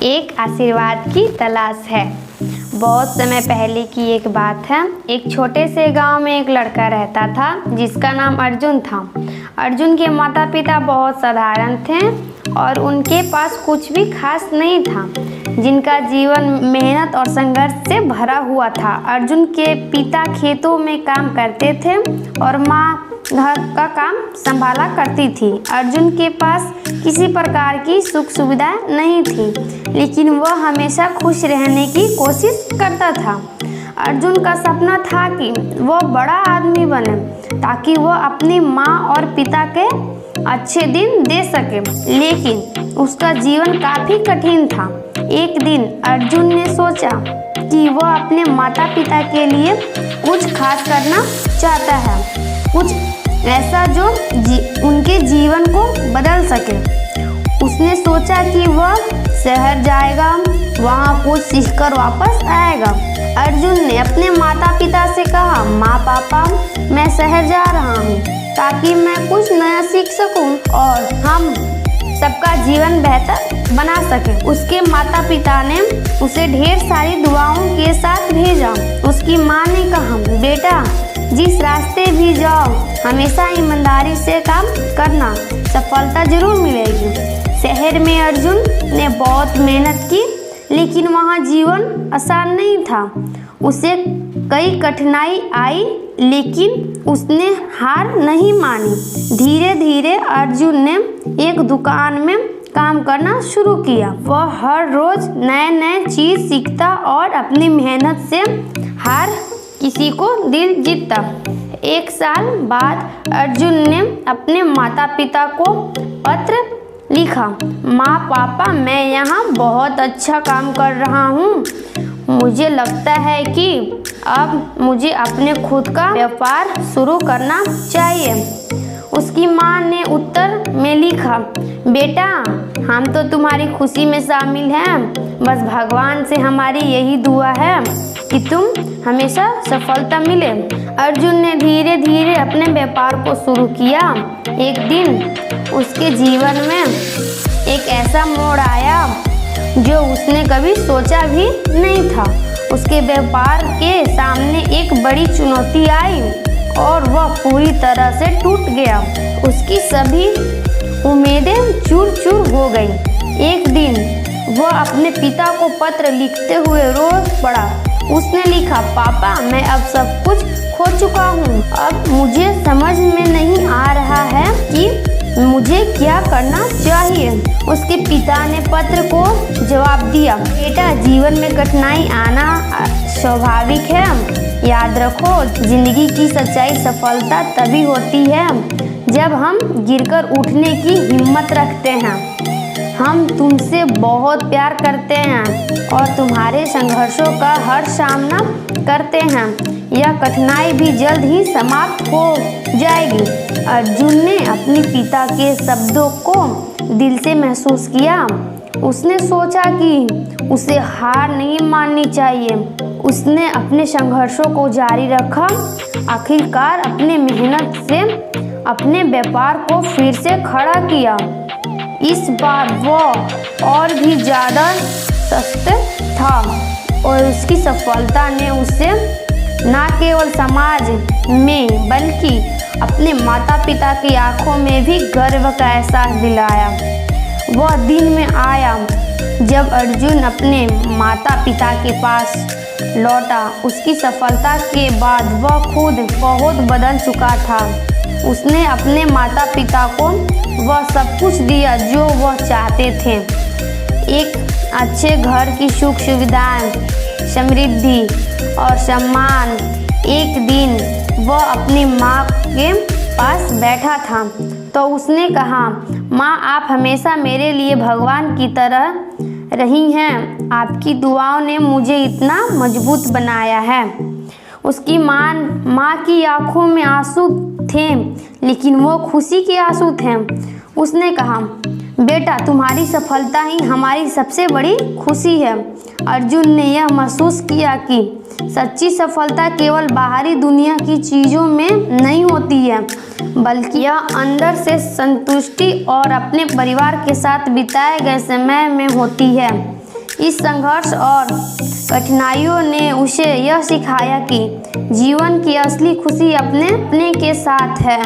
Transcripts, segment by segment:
एक आशीर्वाद की तलाश है। बहुत समय पहले की एक बात है। एक छोटे से गांव में एक लड़का रहता था जिसका नाम अर्जुन था। अर्जुन के माता पिता बहुत साधारण थे और उनके पास कुछ भी खास नहीं था, जिनका जीवन मेहनत और संघर्ष से भरा हुआ था। अर्जुन के पिता खेतों में काम करते थे और माँ घर का काम संभाला करती थी। अर्जुन के पास किसी प्रकार की सुख सुविधा नहीं थी, लेकिन वह हमेशा खुश रहने की कोशिश करता था। अर्जुन का सपना था कि वह बड़ा आदमी बने ताकि वह अपनी माँ और पिता के अच्छे दिन दे सके, लेकिन उसका जीवन काफी कठिन था। एक दिन अर्जुन ने सोचा कि वह अपने माता पिता के लिए कुछ खास करना चाहता है, कुछ ऐसा जो उनके जीवन को बदल सके। उसने सोचा कि वह शहर जाएगा, वहाँ कुछ सीखकर वापस आएगा। अर्जुन ने अपने माता पिता से कहा, माँ पापा, मैं शहर जा रहा हूँ ताकि मैं कुछ नया सीख सकूं और हम सबका जीवन बेहतर बना सके। उसके माता पिता ने उसे ढेर सारी दुआओं के साथ भेजा। उसकी माँ ने कहा, बेटा, जिस रास्ते भी जाओ हमेशा ईमानदारी से काम करना, सफलता जरूर मिलेगी। शहर में अर्जुन ने बहुत मेहनत की, लेकिन वहाँ जीवन आसान नहीं था। उसे कई कठिनाई आई, लेकिन उसने हार नहीं मानी। धीरे धीरे अर्जुन ने एक दुकान में काम करना शुरू किया। वह हर रोज नए नए चीज सीखता और अपनी मेहनत से हर किसी को दिल जीतता। एक साल बाद अर्जुन ने अपने माता पिता को पत्र लिखा, माँ पापा, मैं यहाँ बहुत अच्छा काम कर रहा हूँ। मुझे लगता है कि अब मुझे अपने खुद का व्यापार शुरू करना चाहिए। उसकी माँ ने उत्तर में लिखा, बेटा, हम तो तुम्हारी खुशी में शामिल हैं। बस भगवान से हमारी यही दुआ है कि तुम हमेशा सफलता मिले। अर्जुन ने धीरे धीरे अपने व्यापार को शुरू किया। एक दिन उसके जीवन में एक ऐसा मोड़ आया जो उसने कभी सोचा भी नहीं था। उसके व्यापार के सामने एक बड़ी चुनौती आई और वह पूरी तरह से टूट गया। उसकी सभी उम्मीदें चूर चूर हो गई। एक दिन वह अपने पिता को पत्र लिखते हुए रो पड़ा। उसने लिखा, पापा, मैं अब सब कुछ खो चुका हूँ। अब मुझे समझ में नहीं आ रहा है कि मुझे क्या करना चाहिए। उसके पिता ने पत्र को जवाब दिया, बेटा, जीवन में कठिनाई आना स्वाभाविक है। याद रखो, जिंदगी की सच्चाई सफलता तभी होती है जब हम गिरकर उठने की हिम्मत रखते हैं। हम तुमसे बहुत प्यार करते हैं और तुम्हारे संघर्षों का हर सामना करते हैं। यह कठिनाई भी जल्द ही समाप्त हो जाएगी। अर्जुन ने अपने पिता के शब्दों को दिल से महसूस किया। उसने सोचा कि उसे हार नहीं माननी चाहिए। उसने अपने संघर्षों को जारी रखा। आखिरकार अपने मेहनत से अपने व्यापार को फिर से खड़ा किया। इस बार वह और भी ज़्यादा सशक्त था और उसकी सफलता ने उसे न केवल समाज में बल्कि अपने माता पिता की आंखों में भी गर्व का एहसास दिलाया। वह दिन में आया जब अर्जुन अपने माता पिता के पास लौटा। उसकी सफलता के बाद वह खुद बहुत बदल चुका था। उसने अपने माता पिता को वह सब कुछ दिया जो वह चाहते थे, एक अच्छे घर की सुख सुविधाएं, समृद्धि और सम्मान। एक दिन वह अपनी माँ के पास बैठा था तो उसने कहा, माँ, आप हमेशा मेरे लिए भगवान की तरह रही हैं। आपकी दुआओं ने मुझे इतना मजबूत बनाया है। उसकी माँ की आंखों में आंसू थे, लेकिन वो खुशी के आंसू थे। उसने कहा, बेटा, तुम्हारी सफलता ही हमारी सबसे बड़ी खुशी है। अर्जुन ने यह महसूस किया कि सच्ची सफलता केवल बाहरी दुनिया की चीज़ों में नहीं होती है, बल्कि यह अंदर से संतुष्टि और अपने परिवार के साथ बिताए गए समय में होती है। इस संघर्ष और कठिनाइयों ने उसे यह सिखाया कि जीवन की असली खुशी अपने के साथ है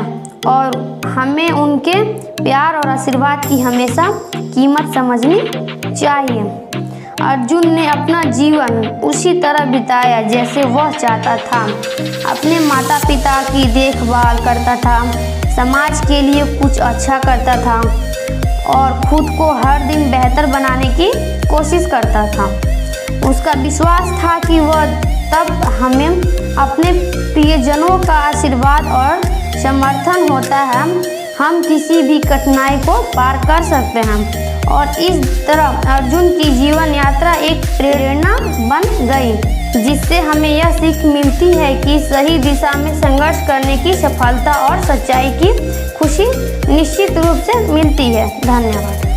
और हमें उनके प्यार और आशीर्वाद की हमेशा कीमत समझनी चाहिए। अर्जुन ने अपना जीवन उसी तरह बिताया जैसे वह चाहता था। अपने माता पिता की देखभाल करता था, समाज के लिए कुछ अच्छा करता था और खुद को हर दिन बेहतर बनाने की कोशिश करता था। उसका विश्वास था कि वह तब हमें अपने प्रियजनों का आशीर्वाद और समर्थन होता है, हम किसी भी कठिनाई को पार कर सकते हैं। और इस तरह अर्जुन की जीवन यात्रा एक प्रेरणा बन गई, जिससे हमें यह सीख मिलती है कि सही दिशा में संघर्ष करने की सफलता और सच्चाई की खुशी निश्चित रूप से मिलती है। धन्यवाद।